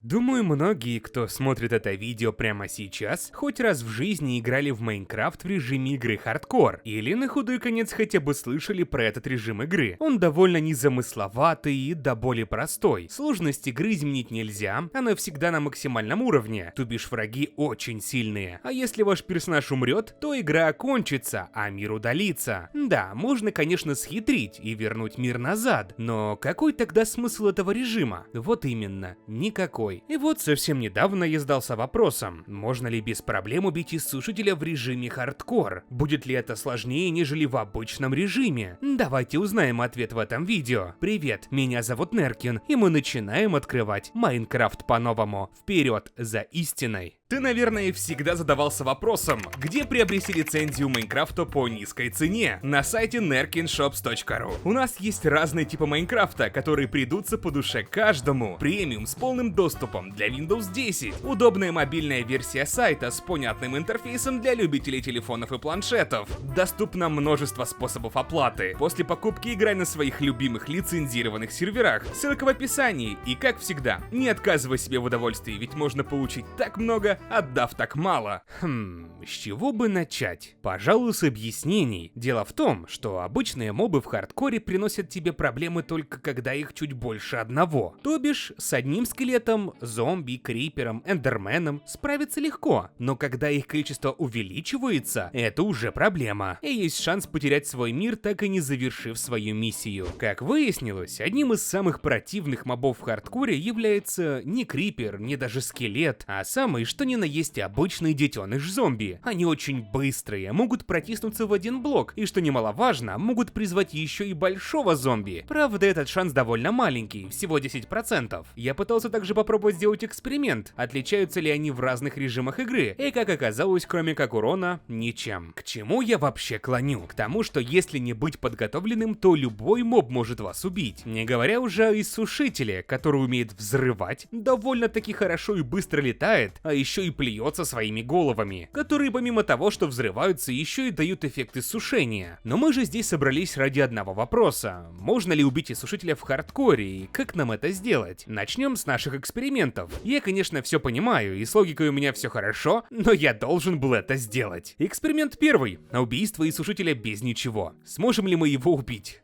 Думаю, многие, кто смотрит это видео прямо сейчас, хоть раз в жизни играли в Майнкрафт в режиме игры хардкор, или на худой конец хотя бы слышали про этот режим игры. Он довольно незамысловатый и до боли простой. Сложность игры изменить нельзя, она всегда на максимальном уровне, то бишь враги очень сильные. А если ваш персонаж умрет, то игра окончится, а мир удалится. Да, можно, конечно, схитрить и вернуть мир назад, но какой тогда смысл этого режима? Вот именно, никакой. И вот совсем недавно я задался вопросом, можно ли без проблем убить иссушителя в режиме хардкор? Будет ли это сложнее, нежели в обычном режиме? Давайте узнаем ответ в этом видео. Привет, меня зовут Неркин, и мы начинаем открывать Майнкрафт по-новому. Вперед за истиной! Ты, наверное, всегда задавался вопросом, где приобрести лицензию Майнкрафта по низкой цене? На сайте nerkinshops.ru. У нас есть разные типы Майнкрафта, которые придутся по душе каждому. Премиум с полным доступом для Windows 10. Удобная мобильная версия сайта с понятным интерфейсом для любителей телефонов и планшетов. Доступно множество способов оплаты. После покупки играй на своих любимых лицензированных серверах. Ссылка в описании. И как всегда, не отказывай себе в удовольствии, ведь можно получить так много, отдав так мало. С чего бы начать? Пожалуй, с объяснений. Дело в том, что обычные мобы в хардкоре приносят тебе проблемы только когда их чуть больше одного. То бишь, с одним скелетом, зомби, крипером, эндерменом справиться легко. Но когда их количество увеличивается, это уже проблема. И есть шанс потерять свой мир, так и не завершив свою миссию. Как выяснилось, одним из самых противных мобов в хардкоре является не крипер, не даже скелет, а самый что ни на есть обычный детеныш зомби. Они очень быстрые, могут протиснуться в один блок, и что немаловажно, могут призвать еще и большого зомби. Правда, этот шанс довольно маленький, всего 10%. Я пытался также попробовать сделать эксперимент, отличаются ли они в разных режимах игры, и как оказалось, кроме как урона, ничем. К чему я вообще клоню? К тому, что если не быть подготовленным, то любой моб может вас убить. Не говоря уже о иссушителе, который умеет взрывать, довольно-таки хорошо и быстро летает, а еще и плюется своими головами, которые помимо того, что взрываются, еще и дают эффект иссушения. Но мы же здесь собрались ради одного вопроса. Можно ли убить иссушителя в хардкоре и как нам это сделать? Начнем с наших экспериментов. Я, конечно, все понимаю, и с логикой у меня все хорошо, но я должен был это сделать. Эксперимент первый. На убийство иссушителя без ничего. Сможем ли мы его убить?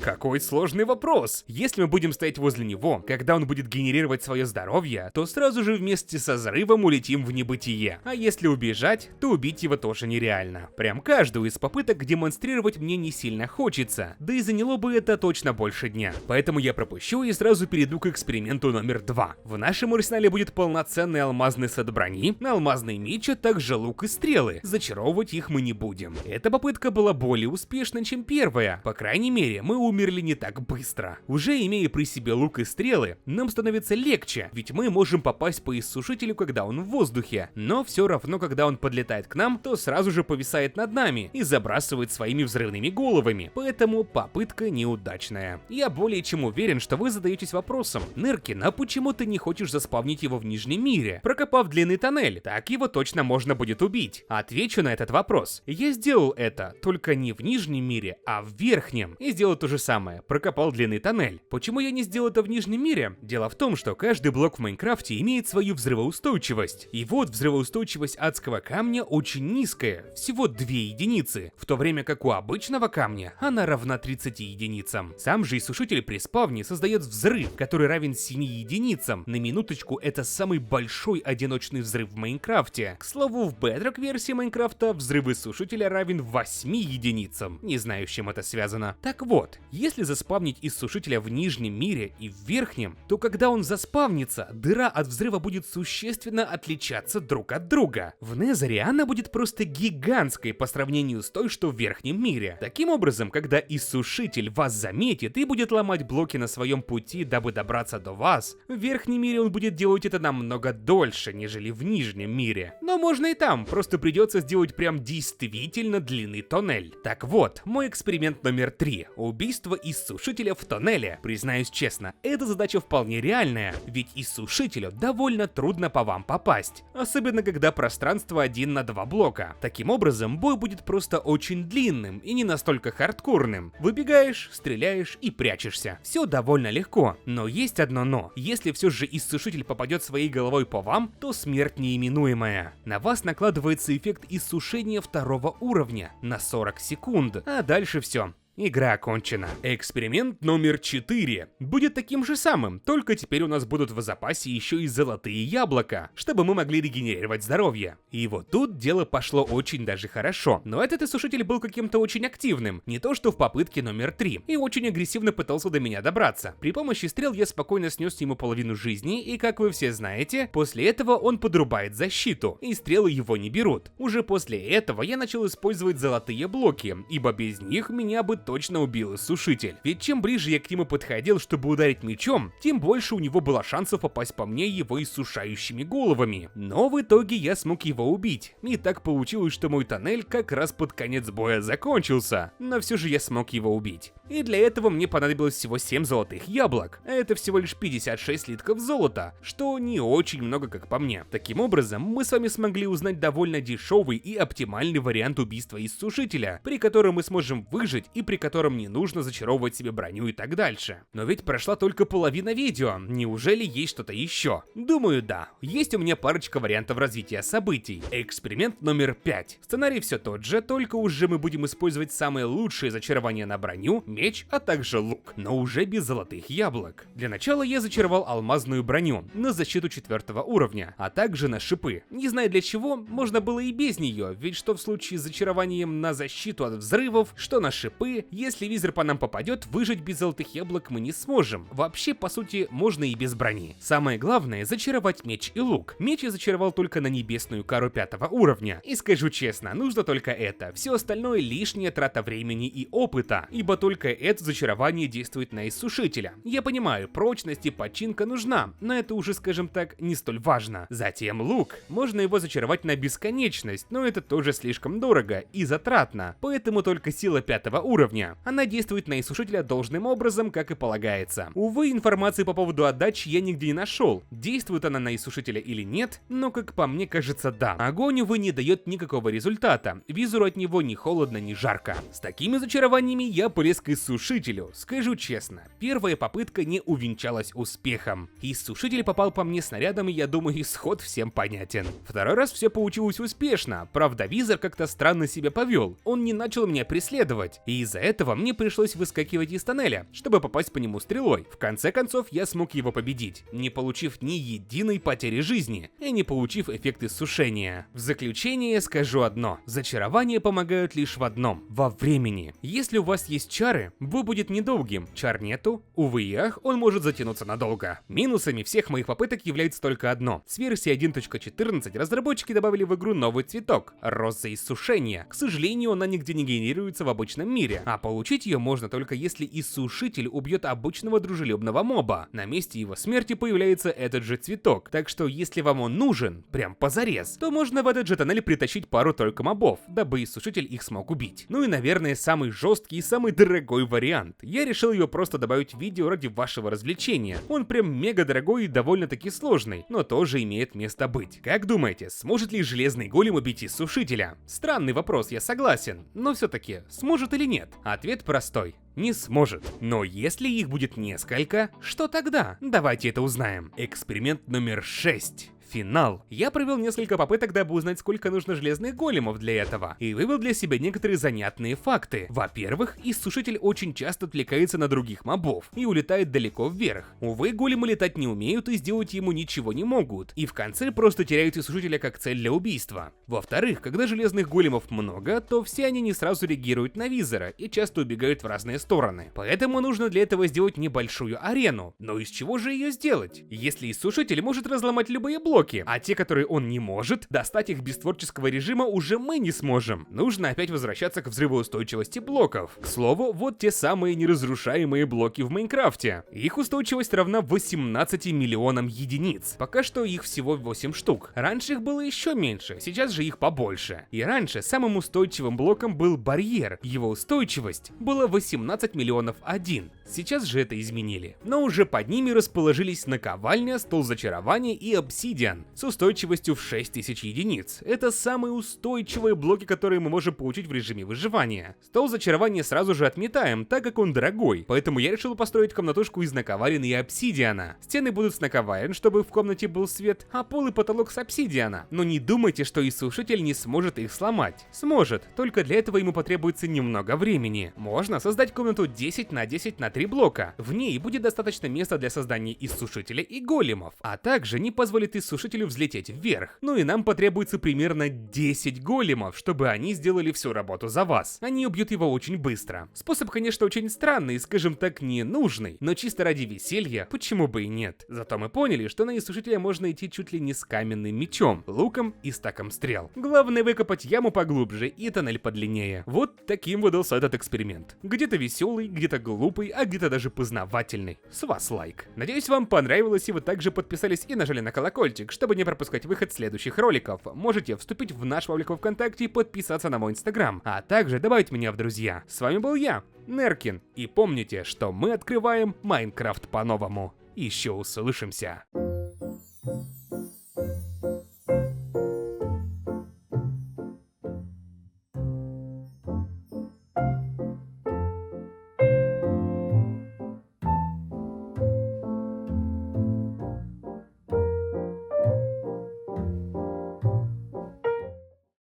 Какой сложный вопрос. Если мы будем стоять возле него, когда он будет генерировать свое здоровье, то сразу же вместе со взрывом улетим в небытие. А если убежать, то убить его тоже нереально. Прям каждую из попыток демонстрировать мне не сильно хочется, да и заняло бы это точно больше дня. Поэтому я пропущу и сразу перейду к эксперименту номер 2. В нашем арсенале будет полноценный алмазный сет брони, алмазный меч, а также лук и стрелы. Зачаровывать их мы не будем. Эта попытка была более успешна, чем первая. По крайней мере, мы умерли не так быстро. Уже имея при себе лук и стрелы, нам становится легче, ведь мы можем попасть по иссушителю, когда он в воздухе, но все равно, когда он подлетает к нам, то сразу же повисает над нами и забрасывает своими взрывными головами, поэтому попытка неудачная. Я более чем уверен, что вы задаетесь вопросом: Неркин, а почему ты не хочешь заспавнить его в Нижнем мире, прокопав длинный тоннель? Так его точно можно будет убить. Отвечу на этот вопрос. Я сделал это, только не в Нижнем мире, а в Верхнем, и сделал то же самое, прокопал длинный тоннель. Почему я не сделал это в Нижнем мире? Дело в том, что каждый блок в Майнкрафте имеет свою взрывоустойчивость. И вот взрывоустойчивость адского камня очень низкая, всего 2 единицы, в то время как у обычного камня она равна 30 единицам. Сам же иссушитель при спавне создает взрыв, который равен 7 единицам. На минуточку, это самый большой одиночный взрыв в Майнкрафте. К слову, в Bedrock версии Майнкрафта взрыв иссушителя равен 8 единицам. Не знаю, с чем это связано. Так вот, если заспавнить иссушителя в Нижнем мире и в Верхнем, то когда он заспавнится, дыра от взрыва будет существенно отличаться друг от друга. В Незере она будет просто гигантской по сравнению с той, что в Верхнем мире. Таким образом, когда иссушитель вас заметит и будет ломать блоки на своем пути, дабы добраться до вас, в Верхнем мире он будет делать это намного дольше, нежели в Нижнем мире. Но можно и там, просто придется сделать прям действительно длинный тоннель. Так вот, мой эксперимент номер 3. Убийство иссушителя в тоннеле. Признаюсь честно, эта задача вполне реальная, ведь иссушителю довольно трудно по вам попасть. попасть, особенно когда пространство 1 на 2 блока. Таким образом, бой будет просто очень длинным и не настолько хардкорным. Выбегаешь, стреляешь и прячешься. Все довольно легко, но есть одно но. Если все же иссушитель попадет своей головой по вам, то смерть неименуемая. На вас накладывается эффект иссушения 2-го уровня на 40 секунд, а дальше все. Игра окончена. Эксперимент номер 4 будет таким же самым, только теперь у нас будут в запасе еще и золотые яблока, чтобы мы могли регенерировать здоровье. И вот тут дело пошло очень даже хорошо, но этот иссушитель был каким-то очень активным, не то что в попытке номер 3, и очень агрессивно пытался до меня добраться. При помощи стрел я спокойно снес ему половину жизни, и как вы все знаете, после этого он подрубает защиту, и стрелы его не берут. Уже после этого я начал использовать золотые блоки, ибо без них меня бы точно убил иссушитель. Ведь чем ближе я к нему подходил, чтобы ударить мечом, тем больше у него было шансов попасть по мне его иссушающими головами. Но в итоге я смог его убить. И так получилось, что мой тоннель как раз под конец боя закончился. Но все же я смог его убить. И для этого мне понадобилось всего 7 золотых яблок. А это всего лишь 56 слитков золота, что не очень много, как по мне. Таким образом, мы с вами смогли узнать довольно дешевый и оптимальный вариант убийства иссушителя, при котором мы сможем выжить и при котором не нужно зачаровывать себе броню и так дальше. Но ведь прошла только половина видео, неужели есть что-то еще? Думаю, да. Есть у меня парочка вариантов развития событий. Эксперимент номер 5. Сценарий все тот же, только уже мы будем использовать самые лучшие зачарования на броню, меч, а также лук, но уже без золотых яблок. Для начала я зачаровал алмазную броню на защиту 4-го уровня, а также на шипы. Не знаю для чего, можно было и без нее, ведь что в случае с зачарованием на защиту от взрывов, что на шипы, если визор по нам попадет, выжить без золотых яблок мы не сможем. Вообще, по сути, можно и без брони. Самое главное — зачаровать меч и лук. Меч я зачаровал только на небесную кару 5-го уровня. И скажу честно, нужно только это. Все остальное лишняя трата времени и опыта, ибо только это зачарование действует на иссушителя. Я понимаю, прочность и починка нужна, но это уже, скажем так, не столь важно. Затем лук. Можно его зачаровать на бесконечность, но это тоже слишком дорого и затратно, поэтому только сила 5-го уровня. Она действует на иссушителя должным образом, как и полагается. Увы, информации по поводу отдачи я нигде не нашел. Действует она на иссушителя или нет, но как по мне кажется, да. Огонь, увы, не дает никакого результата. Визору от него ни холодно, ни жарко. С такими зачарованиями я полез к иссушителю. Скажу честно, первая попытка не увенчалась успехом. Иссушитель попал по мне снарядом, и я думаю, исход всем понятен. Второй раз все получилось успешно, правда, визор как-то странно себя повел. Он не начал меня преследовать, и из-за этого мне пришлось выскакивать из тоннеля, чтобы попасть по нему стрелой. В конце концов, я смог его победить, не получив ни единой потери жизни и не получив эффект иссушения. В заключение скажу одно: зачарования помогают лишь в одном — во времени. Если у вас есть чары, бой будет недолгим. Чар нету, увы и ах, он может затянуться надолго. Минусами всех моих попыток является только одно: с версии 1.14 разработчики добавили в игру новый цветок — роза иссушения. К сожалению, она нигде не генерируется в обычном мире, а получить ее можно только если иссушитель убьет обычного дружелюбного моба. На месте его смерти появляется этот же цветок, так что если вам он нужен, прям позарез, то можно в этот же тоннель притащить пару только мобов, дабы иссушитель их смог убить. Ну и, наверное, самый жесткий и самый дорогой вариант. Я решил его просто добавить в видео ради вашего развлечения. Он прям мега дорогой и довольно-таки сложный, но тоже имеет место быть. Как думаете, сможет ли железный голем убить иссушителя? Странный вопрос, я согласен, но все-таки сможет или нет? Ответ простой: не сможет. Но если их будет несколько, что тогда? Давайте это узнаем. Эксперимент номер 6. Финал. Я провел несколько попыток, дабы узнать, сколько нужно железных големов для этого, и вывел для себя некоторые занятные факты. Во-первых, иссушитель очень часто отвлекается на других мобов и улетает далеко вверх. Увы, големы летать не умеют и сделать ему ничего не могут, и в конце просто теряют иссушителя как цель для убийства. Во-вторых, когда железных големов много, то все они не сразу реагируют на визора и часто убегают в разные стороны. Поэтому нужно для этого сделать небольшую арену. Но из чего же ее сделать? Если иссушитель может разломать любые блоки, а те, которые он не может, достать их без творческого режима уже мы не сможем. Нужно опять возвращаться к взрывоустойчивости блоков. К слову, вот те самые неразрушаемые блоки в Майнкрафте. Их устойчивость равна 18 миллионам единиц. Пока что их всего 8 штук. Раньше их было еще меньше, сейчас же их побольше. И раньше самым устойчивым блоком был барьер. Его устойчивость была 18 миллионов 1. Сейчас же это изменили. Но уже под ними расположились наковальня, стол зачарования и обсидиан. обсидиан с устойчивостью в 6000 единиц. Это самые устойчивые блоки, которые мы можем получить в режиме выживания. Стол зачарования сразу же отметаем, так как он дорогой, поэтому я решил построить комнатушку из наковален и обсидиана. Стены будут с наковален, чтобы в комнате был свет, а пол и потолок с обсидиана. Но не думайте, что иссушитель не сможет их сломать. Сможет, только для этого ему потребуется немного времени. Можно создать комнату 10 на 10 на 3 блока. В ней будет достаточно места для создания иссушителя и големов, а также не позволит иссушителю взлететь вверх. Ну и нам потребуется примерно 10 големов, чтобы они сделали всю работу за вас. Они убьют его очень быстро. Способ, конечно, очень странный, скажем так, ненужный, но чисто ради веселья, почему бы и нет. Зато мы поняли, что на иссушителя можно идти чуть ли не с каменным мечом, луком и стаком стрел. Главное выкопать яму поглубже и тоннель подлиннее. Вот таким выдался этот эксперимент. Где-то веселый, где-то глупый, а где-то даже познавательный. С вас лайк. Надеюсь, вам понравилось, и вы также подписались и нажали на колокольчик, чтобы не пропускать выход следующих роликов. Можете вступить в наш паблик во ВКонтакте и подписаться на мой инстаграм, а также добавить меня в друзья. С вами был я, Неркин, и помните, что мы открываем Майнкрафт по-новому. Еще услышимся.